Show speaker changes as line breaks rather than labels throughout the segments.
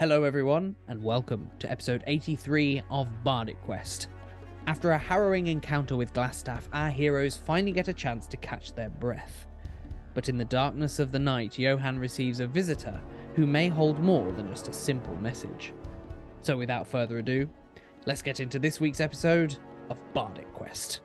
Hello everyone, and welcome to episode 83 of Bardic Quest. After a harrowing encounter with Glassstaff, our heroes finally get a chance to catch their breath. But in the darkness of the night, Johann receives a visitor who may hold more than just a simple message. So without further ado, let's get into this week's episode of Bardic Quest.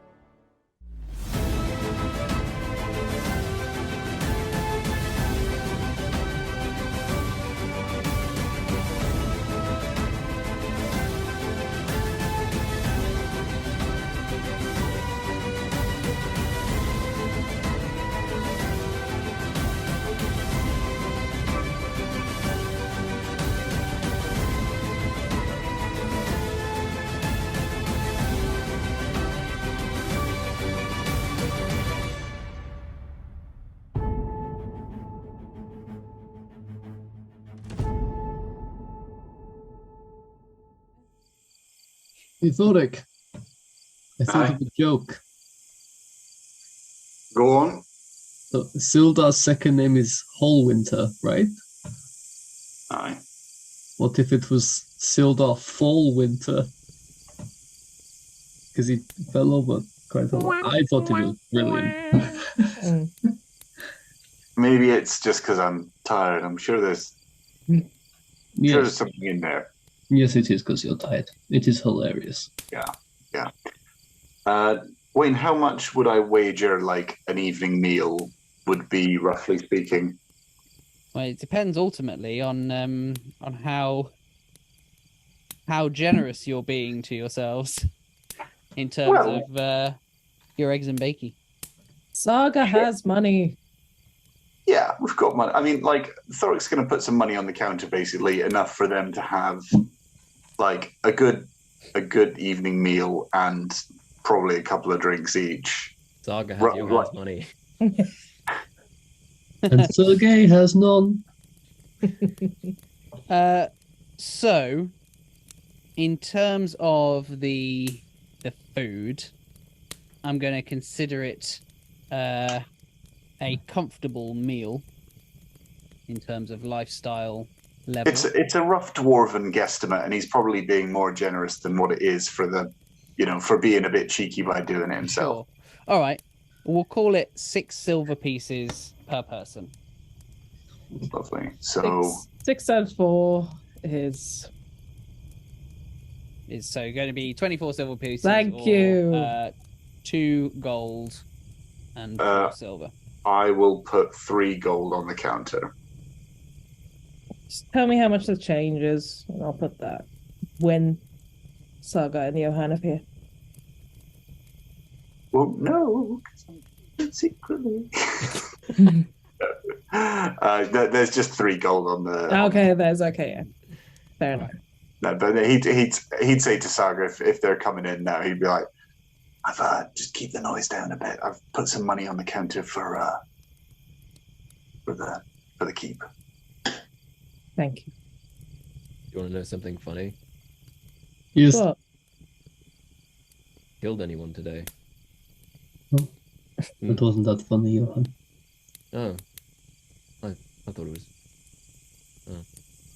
Hey, Thorik, I thought of a joke.
Go on.
So, Sildar's second name is Hallwinter, right?
Aye.
What if it was Sildar Fallwinter? Because he fell over quite a lot. I thought it was brilliant.
Maybe it's just because I'm tired. I'm sure there's something in there.
Yes, it is because you're tired. It is hilarious.
Yeah. Wayne, how much would I wager like an evening meal would be, roughly speaking?
Well, it depends ultimately on how generous you're being to yourselves in terms of your eggs and bacon.
Saga has money.
Yeah, we've got money. I mean, like, Thorik's going to put some money on the counter, basically, enough for them to have, like, a good evening meal and probably a couple of drinks each.
Saga has Johann's money.
And Sergei has none.
So, in terms of the food, I'm going to consider it a comfortable meal in terms of lifestyle level.
It's a rough dwarven guesstimate, and he's probably being more generous than what it is for for being a bit cheeky by doing it himself.
Sure. All right. We'll call it 6 silver pieces per person.
Lovely. So
6 times 4 is
so going to be 24 silver pieces.
Thank you.
2 gold and 4 silver.
I will put 3 gold on the counter.
Just tell me how much the change is, and I'll put that when Saga and Johann appear.
Well, no, secretly. There's just 3 gold on the.
Okay, yeah. Fair enough.
No, but he'd say to Saga if they're coming in now, he'd be like, "I've just keep the noise down a bit. I've put some money on the counter for the keep."
Thank you.
You want to know something funny?
Yes.
What?
Killed anyone today?
It wasn't that funny, Johann.
Oh. I thought it was.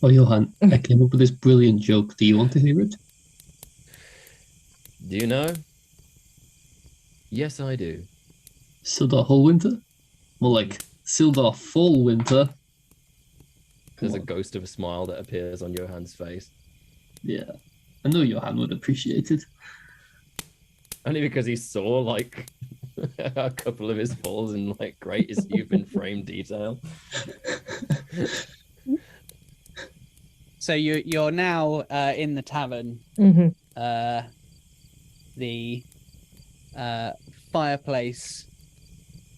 Oh, Johann, I came up with this brilliant joke. Do you want to hear it?
Do you know? Yes, I do.
Sildar Hallwinter? More like Sildar Fallwinter.
There's a ghost of a smile that appears on Johann's face.
Yeah. I know Johann would appreciate it.
Only because he saw, like, a couple of his falls in, like, greatest youth in frame detail.
So you're now in the tavern.
Mm-hmm.
The fireplace.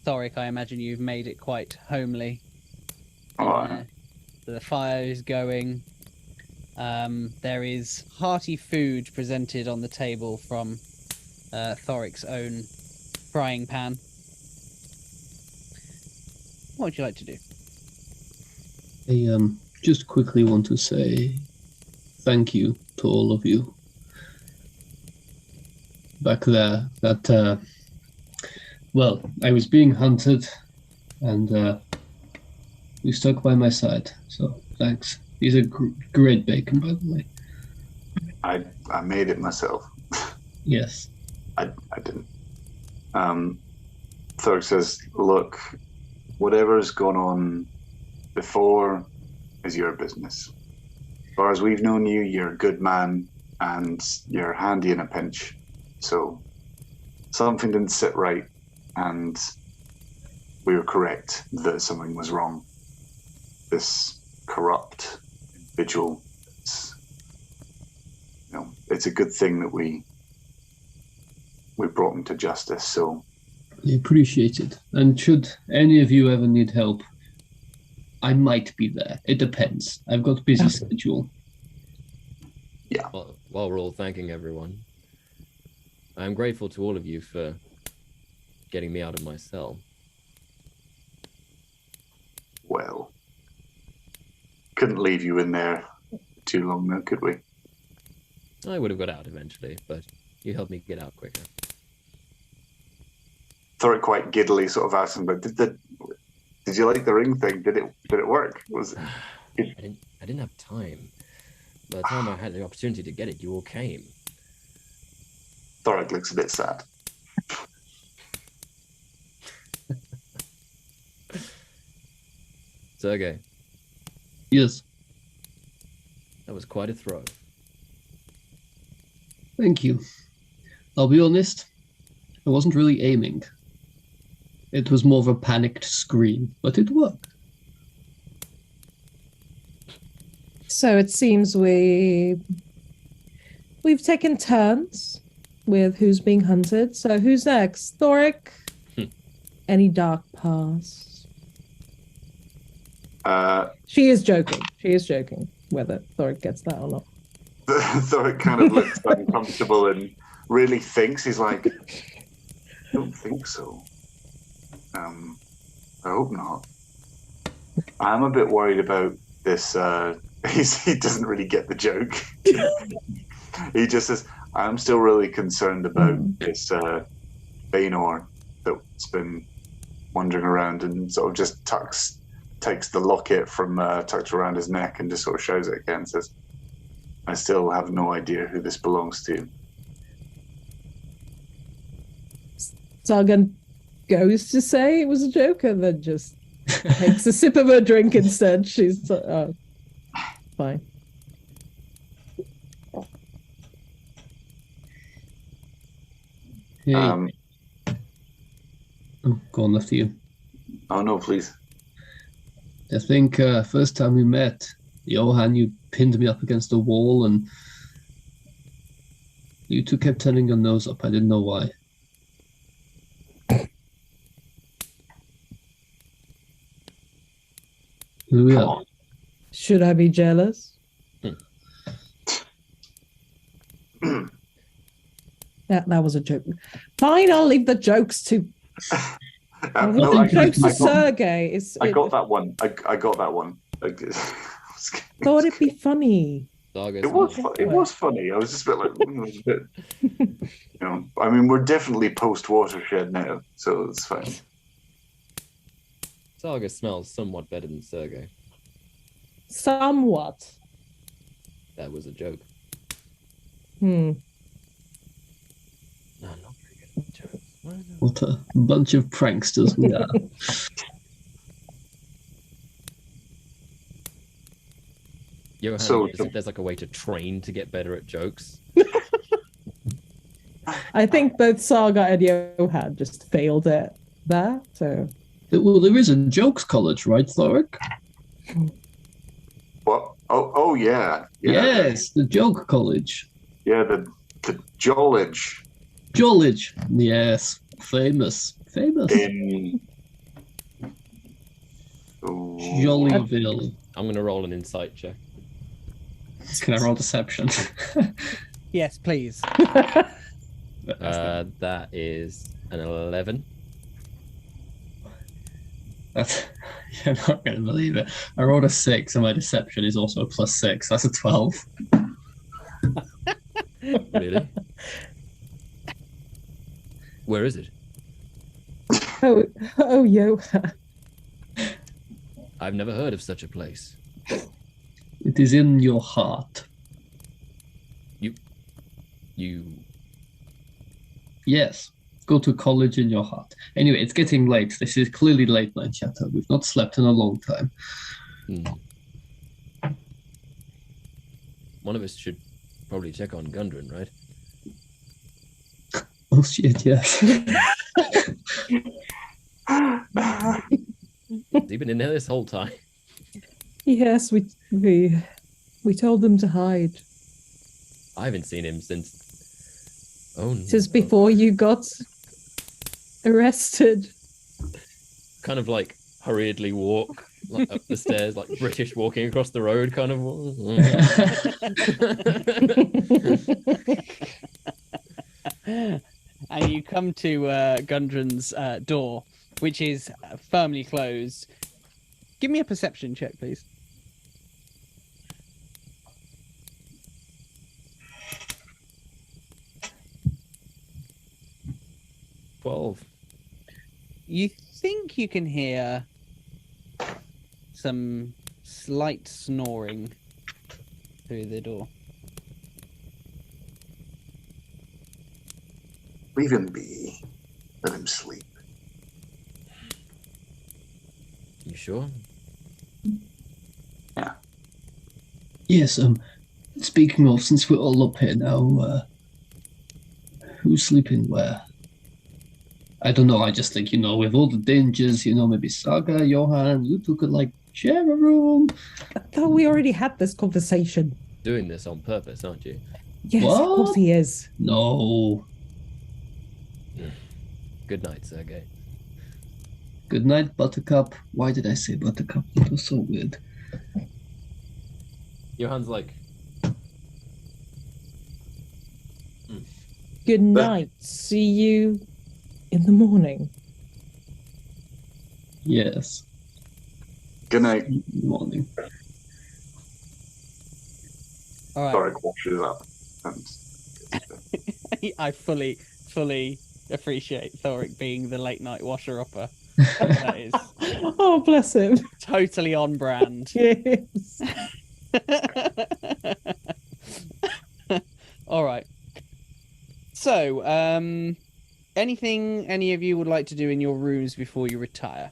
Thorik, I imagine you've made it quite homely. The fire is going. There is hearty food presented on the table from Thorik's own frying pan. What would you like to do?
I just quickly want to say thank you to all of you back there. That I was being hunted, and you stuck by my side. So thanks. He's a great bacon, by the way.
I made it myself.
Yes.
I didn't. Thorik says, look, whatever's gone on before is your business. As far as we've known you, you're a good man and you're handy in a pinch. So something didn't sit right and we were correct that something was wrong. This corrupt individual, it's a good thing that we brought him to justice. So
I appreciate it. And should any of you ever need help, I might be there. It depends. I've got a busy schedule.
Yeah.
Well, while we're all thanking everyone, I'm grateful to all of you for getting me out of my cell.
Well, couldn't leave you in there too long though, could we?
I would have got out eventually, but you helped me get out quicker.
Thorik quite giddily sort of asked him, but did you like the ring thing? Did it work?
I didn't have time. By the time I had the opportunity to get it, you all came.
Thorik looks a bit sad.
Sergei,
Yes.
that was quite a throw.
Thank you. I'll be honest, I wasn't really aiming. It was more of a panicked scream, but it worked.
So it seems we've taken turns with who's being hunted. So who's next? Thorik? Any dark past? She is joking. She is joking. Whether Thorik gets that or not.
Thorik kind of looks uncomfortable and really thinks. He's like, I don't think so. I hope not. I'm a bit worried about this. He doesn't really get the joke. He just says, I'm still really concerned about this Baynor that's been wandering around, and sort of just takes the locket from tucked around his neck and just sort of shows it again and says, I still have no idea who this belongs to.
Saga goes to say it was a joke and then just takes a sip of her drink instead. She's like, oh, fine.
Hey. Go on after you.
Oh no, please.
I think first time we met, Johann, you pinned me up against a wall and you two kept turning your nose up. I didn't know why. Here we are.
Should I be jealous? That was a joke. Fine, I'll leave the jokes to. Jokes to Sergei.
I got that one. I got that one.
Thought it'd be funny.
It was funny. I was just a bit like, I mean, we're definitely post watershed now, so it's fine.
Saga smells somewhat better than Sergei.
Somewhat.
That was a joke.
Hmm.
No, not very good at jokes.
What a bunch of pranksters we are.
Johann,
So-
as if there's like a way to train to get better at jokes.
I think both Saga and Johann just failed at that. So
Well, there is a jokes college, right, Thorik?
What? Oh yeah.
Yes, the joke college.
Yeah, the Jollage
Jollage. Yes, famous.
in
Jollyville.
I'm going to roll an insight check.
Can I roll deception?
Yes, please.
That is an 11.
That's, you're not going to believe it. I rolled a 6 and my deception is also a +6. That's a 12.
Really? Where is it?
oh, Johann.
I've never heard of such a place.
It is in your heart.
You.
Yes. Go to college in your heart. Anyway, it's getting late. This is clearly late night chatter. We've not slept in a long time.
One of us should probably check on Gundren, right?
Oh shit, yes.
Has he been in there this whole time?
Yes, we told them to hide.
I haven't seen him since. Oh, no.
Since before you got arrested.
Kind of like hurriedly walk like up the stairs, like British walking across the road, kind of.
And you come to Gundren's door, which is firmly closed. Give me a perception check, please. You think you can hear some slight snoring through the door.
Leave him be. Let him sleep.
You sure?
Yeah.
Yes, speaking of, since we're all up here now, who's sleeping where? I don't know, I just think, with all the dangers, maybe Saga, Johann, you two could, share a room.
I thought we already had this conversation.
Doing this on purpose, aren't you?
Yes,
What?
of course he is.
No.
Good night, Sergei.
Good night, Buttercup. Why did I say Buttercup? That was so weird.
Johann's like,
Good night. See you in the morning.
Yes.
Good night.
Morning.
All right.
Thorik washes up. And...
I fully appreciate Thorik being the late night washer-upper. That is
Oh, bless him.
totally on brand.
Yes.
All right. So, anything any of you would like to do in your rooms before you retire?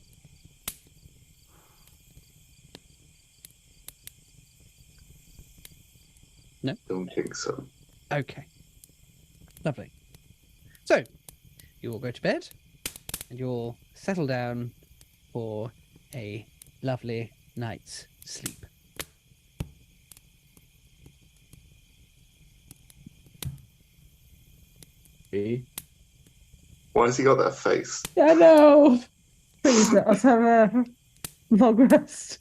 No?
Don't think so.
Okay. Lovely. So, you all go to bed, and you'll settle down for a lovely night's sleep.
Why has he got that face?
I know. Please let us have a long rest.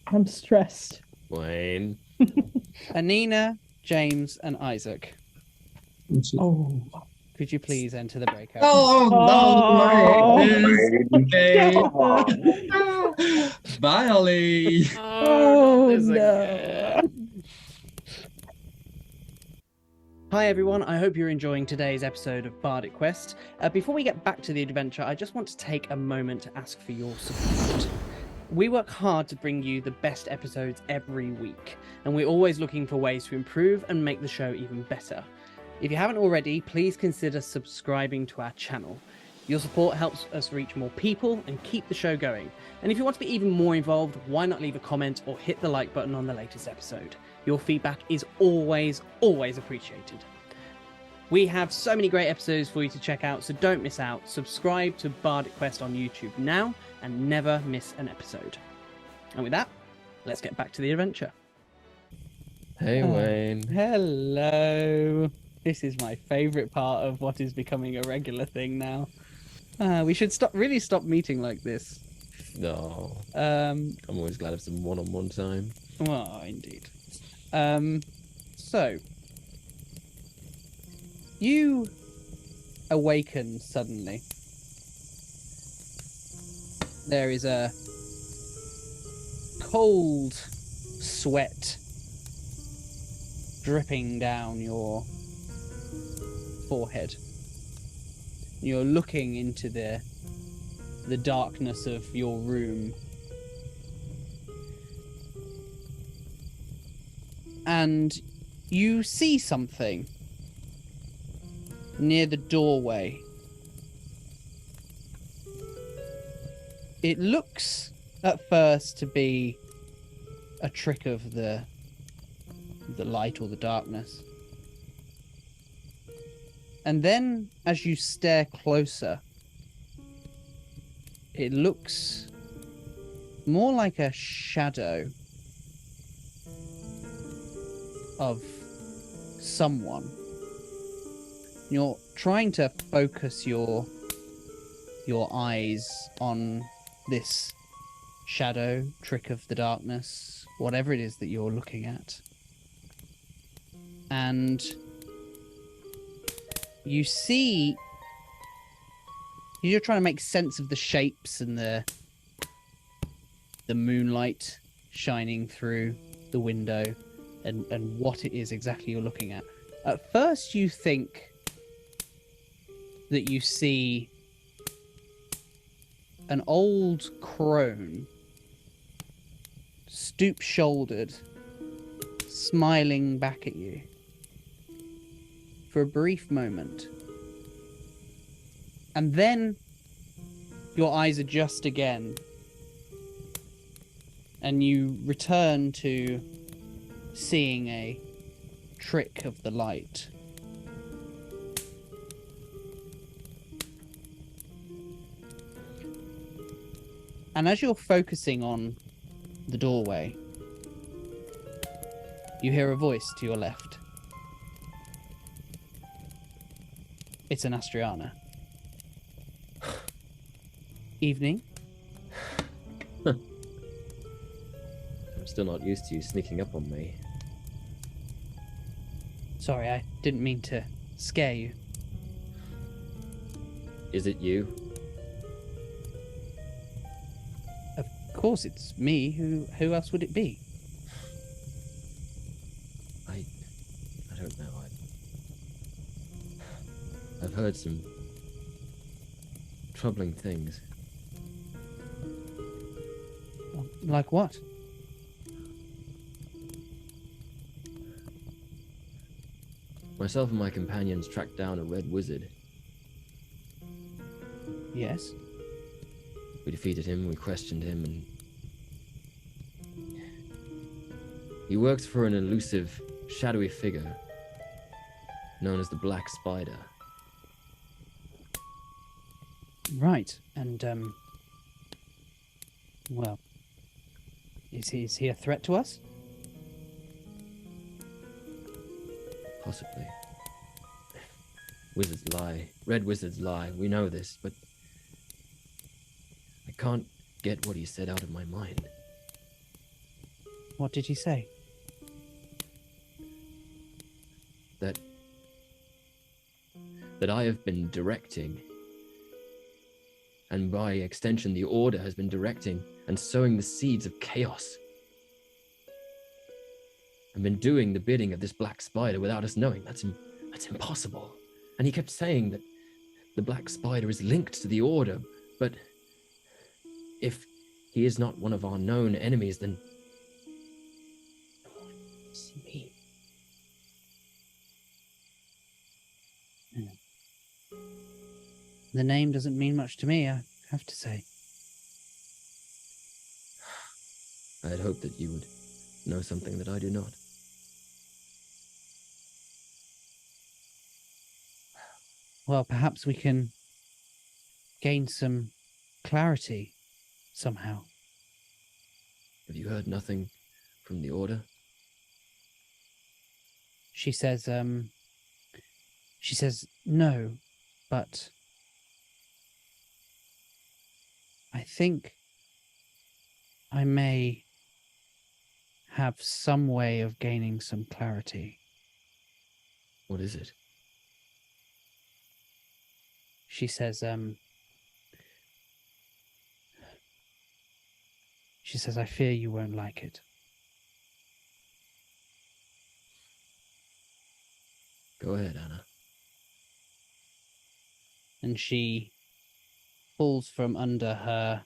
I'm stressed.
Wayne.
Annina, James, and Isaac,
Oh.
could you please enter the breakout?
Oh.
Okay. Bye, Ollie.
Oh,
this
no.
again.
Hi everyone, I hope you're enjoying today's episode of Bardic Quest. Before we get back to the adventure, I just want to take a moment to ask for your support. We work hard to bring you the best episodes every week, and we're always looking for ways to improve and make the show even better. If you haven't already, please consider subscribing to our channel. Your support helps us reach more people and keep the show going. And if you want to be even more involved, why not leave a comment or hit the like button on the latest episode? Your feedback is always appreciated. We have so many great episodes for you to check out, so don't miss out. Subscribe to Bardic Quest on YouTube now and never miss an episode. And with that, let's get back to the adventure.
Hey, Wayne.
Hello. This is my favourite part of what is becoming a regular thing now. We should stop meeting like this.
No.
Um,
I'm always glad of some one-on-one time.
well, indeed. So you awaken suddenly. There is a cold sweat dripping down your forehead. You're looking into the darkness of your room, and you see something near the doorway. It looks at first to be a trick of the light or the darkness. And then as you stare closer, it looks more like a shadow of someone. You're trying to focus your eyes on this shadow, trick of the darkness, whatever it is that you're looking at. And you see, you're trying to make sense of the shapes and the moonlight shining through the window and what it is exactly you're looking at. At first you think that you see an old crone, stoop-shouldered, smiling back at you for a brief moment. And then your eyes adjust again and you return to seeing a trick of the light. And as you're focusing on the doorway, you hear a voice to your left. It's an Astriana. Evening.
I'm still not used to you sneaking up on me.
Sorry, I didn't mean to scare you.
Is it you?
Of course it's me. Who else would it be?
I don't know. I've heard some troubling things.
Like what?
Myself and my companions tracked down a red wizard.
Yes.
We defeated him, we questioned him, and he works for an elusive, shadowy figure known as the Black Spider.
Right, and well, is he a threat to us?
Possibly. Wizards lie. Red wizards lie. We know this, but I can't get what he said out of my mind.
What did he say?
That I have been directing, and by extension the Order has been directing and sowing the seeds of chaos. I've been doing the bidding of this Black Spider without us knowing. That's impossible. And he kept saying that the Black Spider is linked to the Order, but if he is not one of our known enemies, then it's me.
The name doesn't mean much to me, I have to say.
I had hoped that you would know something that I do not.
Well, perhaps we can gain some clarity somehow.
Have you heard nothing from the Order?
She says no, but I think I may have some way of gaining some clarity.
What is it?
She says, I fear you won't like it.
Go ahead, Anna.
And she pulls from under her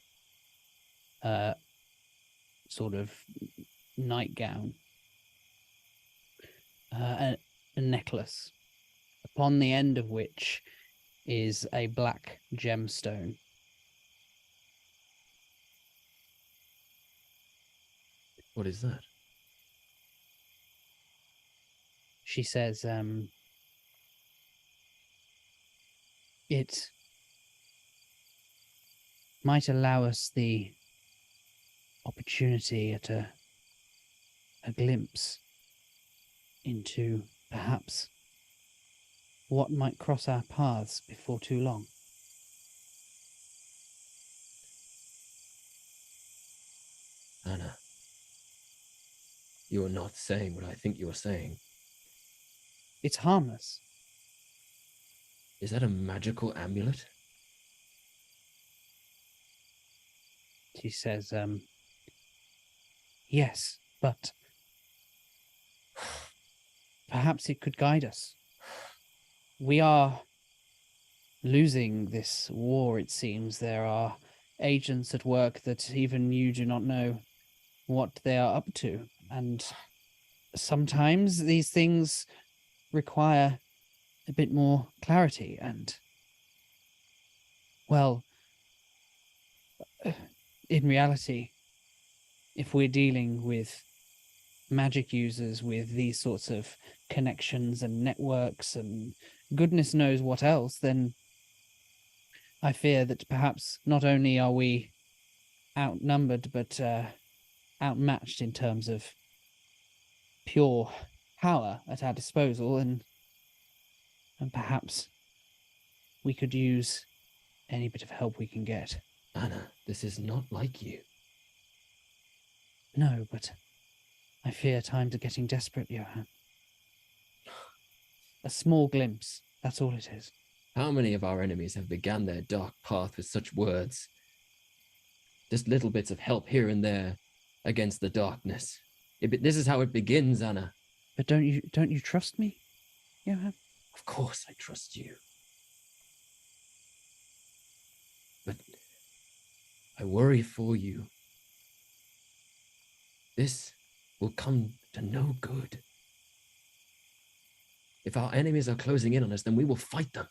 sort of nightgown a necklace, upon the end of which is a black gemstone.
What is that?
She says, it might allow us the opportunity at a glimpse into perhaps what might cross our paths before too long.
Anna, you are not saying what I think you are saying.
It's harmless.
Is that a magical amulet?
She says, yes, but perhaps it could guide us. We are losing this war, it seems. There are agents at work that even you do not know what they are up to. And sometimes these things require a bit more clarity and, well, in reality, if we're dealing with magic users with these sorts of connections and networks and goodness knows what else, then I fear that perhaps not only are we outnumbered, but outmatched in terms of pure power at our disposal, and perhaps we could use any bit of help we can get.
Anna, this is not like you.
No, but I fear times are getting desperate, Johann. A small glimpse, that's all it is.
How many of our enemies have begun their dark path with such words? Just little bits of help here and there against the darkness. This is how it begins, Anna.
But don't you trust me, Johann?
Of course I trust you. But I worry for you. This will come to no good. If our enemies are closing in on us, then we will fight them.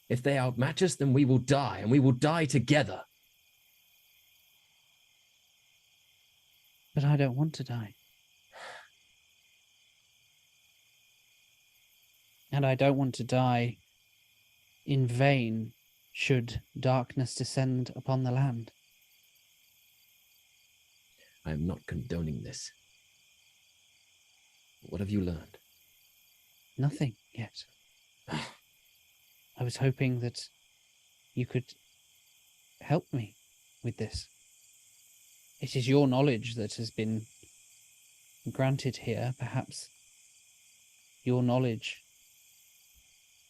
If they outmatch us, then we will die, and we will die together.
But I don't want to die. And I don't want to die in vain should darkness descend upon the land.
I am not condoning this. What have you learned?
Nothing yet. I was hoping that you could help me with this. It is your knowledge that has been granted here. Perhaps your knowledge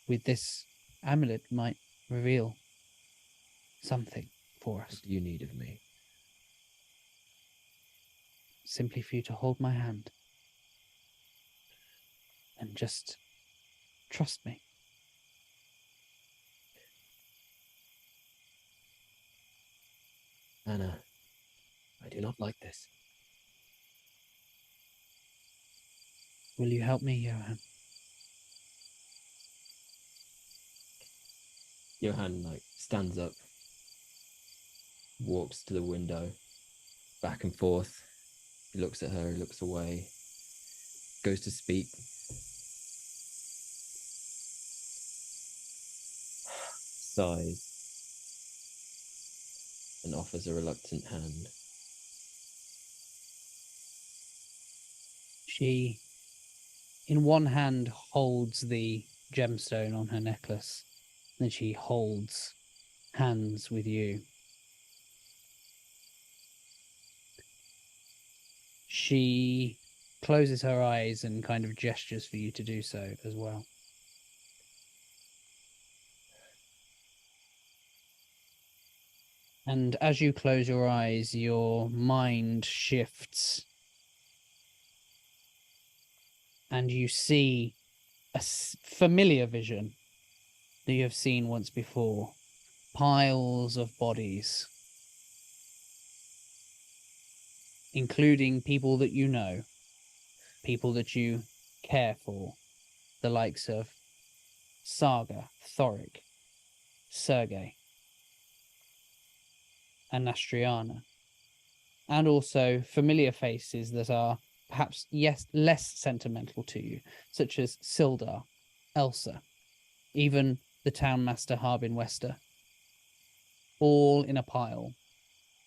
with this amulet might reveal something for us.
What do you need of me?
Simply for you to hold my hand and just trust me.
Anna, I do not like this.
Will you help me, Johann?
Johann stands up, walks to the window, back and forth. He looks at her, he looks away, goes to speak. Sighs and offers a reluctant hand.
She, in one hand, holds the gemstone on her necklace. Then she holds hands with you. She closes her eyes and kind of gestures for you to do so as well. And as you close your eyes, your mind shifts. And you see a familiar vision that you have seen once before. Piles of bodies. Including people that you know. People that you care for the likes of Saga, Thorik, Sergei, and Nastriana, and also familiar faces that are perhaps less sentimental to you, such as Sildar, Elsa, even the townmaster Harbin Wester, all in a pile,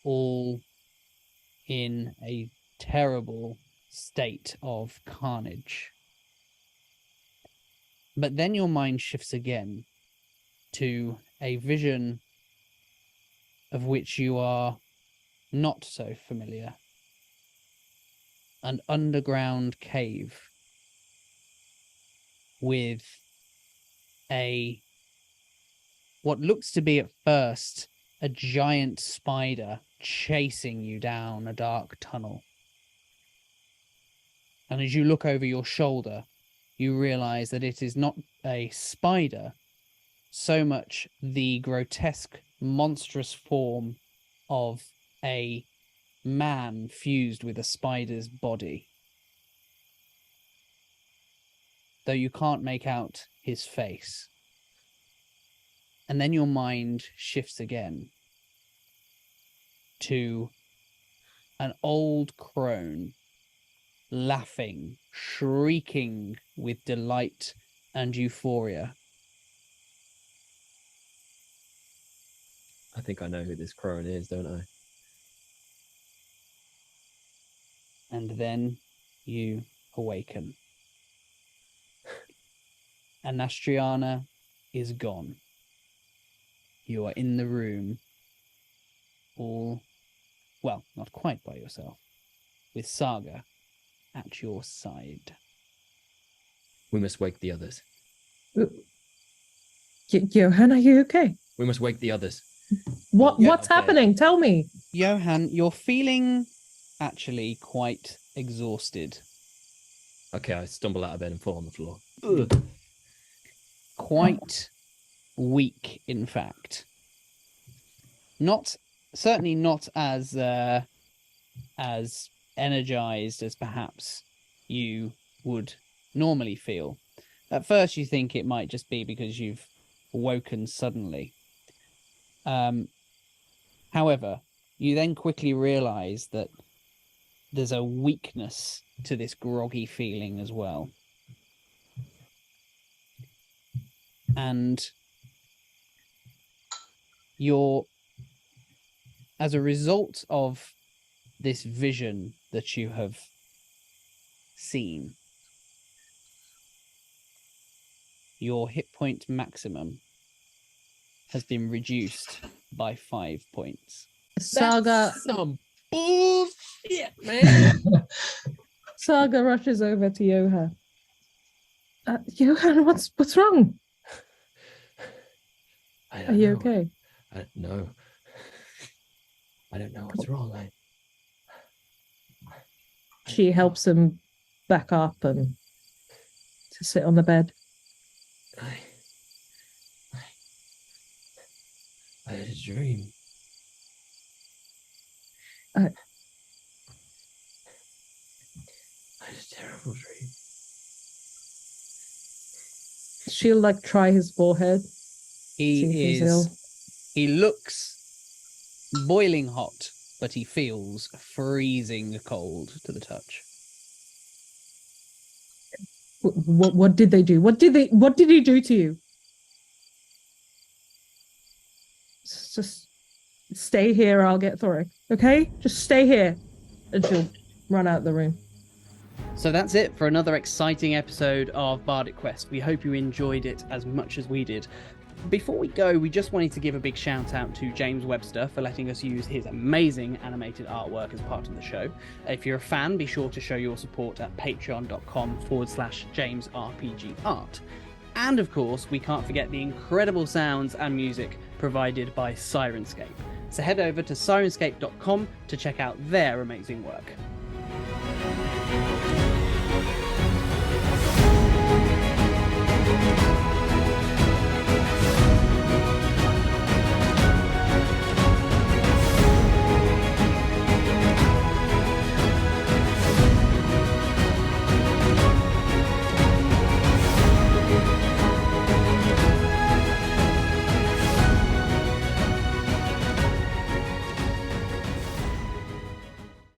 all in a terrible state of carnage. But then your mind shifts again to a vision of which you are not so familiar. An underground cave with what looks to be at first a giant spider chasing you down a dark tunnel. And as you look over your shoulder, you realize that it is not a spider, so much the grotesque, monstrous form of a man fused with a spider's body. Though you can't make out his face. And then your mind shifts again to an old crone laughing, shrieking with delight and euphoria.
I think I know who this crone is, don't I?
And then you awaken. And Nastriana is gone. You are in the room, all, well, not quite by yourself, with Saga at your side.
We must wake the others.
Johann, are you okay?
We must wake the others.
What's happening? Tell me.
Johann, you're feeling actually quite exhausted.
Okay, I stumble out of bed and fall on the floor.
Quite weak, in fact. Certainly not as energized as perhaps you would normally feel. At first you think it might just be because you've woken suddenly. However, you then quickly realize that there's a weakness to this groggy feeling as well. And as a result of this vision that you have seen, your hit point maximum has been reduced by 5 points.
Saga.
That's some bullshit, man.
Saga rushes over to Johann. Johann, what's wrong? Are you okay?
No. I don't know what's wrong.
She helps him back up and to sit on the bed.
I had a dream.
I
had a terrible dream.
She'll try his forehead.
He looks boiling hot, but he feels freezing cold to the touch.
What did they do? What did he do to you? Just stay here. I'll get Thorik. Okay, just stay here, and she'll run out the room.
So that's it for another exciting episode of Bardic Quest. We hope you enjoyed it as much as we did. Before we go, we just wanted to give a big shout out to James Webster for letting us use his amazing animated artwork as part of the show. If you're a fan, be sure to show your support at patreon.com/JamesRPGArt. And of course, we can't forget the incredible sounds and music provided by Syrinscape. So head over to Syrinscape.com to check out their amazing work.